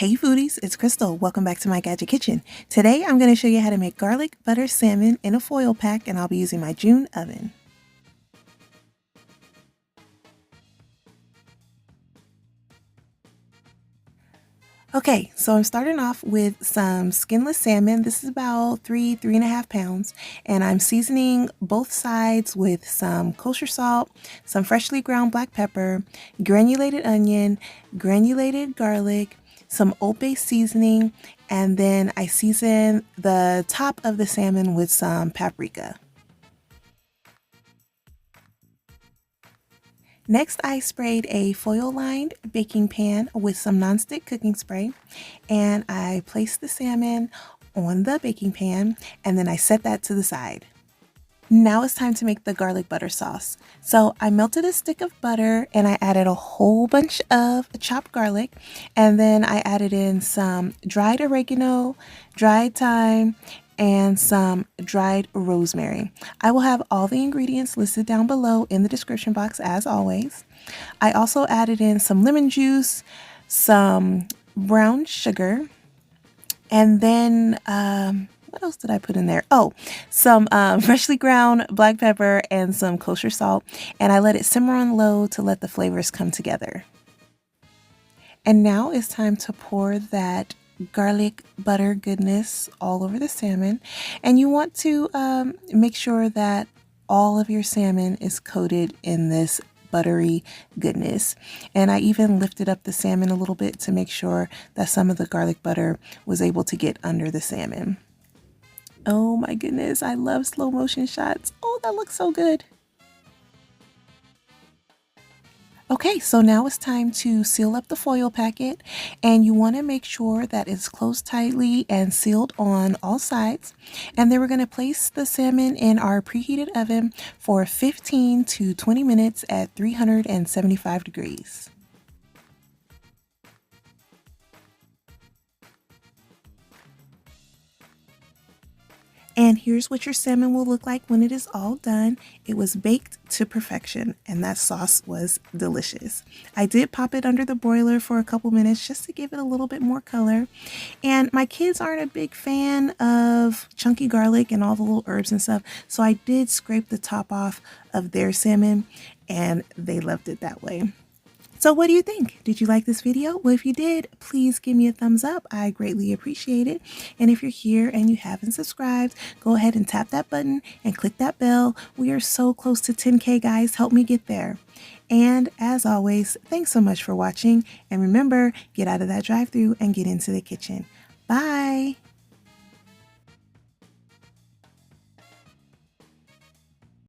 Hey foodies, it's Crystal. Welcome back to my Gadget Kitchen. Today I'm going to show you how to make garlic butter salmon in a foil pack, and I'll be using my June oven. Okay, so I'm starting off with some skinless salmon. This is about 3.5 pounds, and I'm seasoning both sides with some kosher salt, some freshly ground black pepper, granulated onion, granulated garlic, some oat-based seasoning, and then I season the top of the salmon with some paprika. Next, I sprayed a foil-lined baking pan with some nonstick cooking spray, and I placed the salmon on the baking pan, and then I set that to the side. Now it's time to make the garlic butter sauce. So I melted a stick of butter and I added a whole bunch of chopped garlic, and then I added in some dried oregano, dried thyme, and some dried rosemary. I will have all the ingredients listed down below in the description box as always. I also added in some lemon juice, some brown sugar, and then what else did I put in there? Oh, some freshly ground black pepper and some kosher salt, and I let it simmer on low to let the flavors come together. And now it's time to pour that garlic butter goodness all over the salmon, and you want to make sure that all of your salmon is coated in this buttery goodness. And I even lifted up the salmon a little bit to make sure that some of the garlic butter was able to get under the salmon. Oh my goodness, I love slow motion shots. Oh, that looks so good. Okay, so now it's time to seal up the foil packet, and you want to make sure that it's closed tightly and sealed on all sides. And then we're going to place the salmon in our preheated oven for 15 to 20 minutes at 375 degrees. And here's what your salmon will look like when it is all done. It was baked to perfection, and that sauce was delicious. I did pop it under the broiler for a couple minutes just to give it a little bit more color. And my kids aren't a big fan of chunky garlic and all the little herbs and stuff, so I did scrape the top off of their salmon, and they loved it that way. So what do you think? Did you like this video? Well, if you did, please give me a thumbs up. I greatly appreciate it. And if you're here and you haven't subscribed, go ahead and tap that button and click that bell. We are so close to 10K, guys. Help me get there. And as always, thanks so much for watching. And remember, get out of that drive-thru and get into the kitchen. Bye.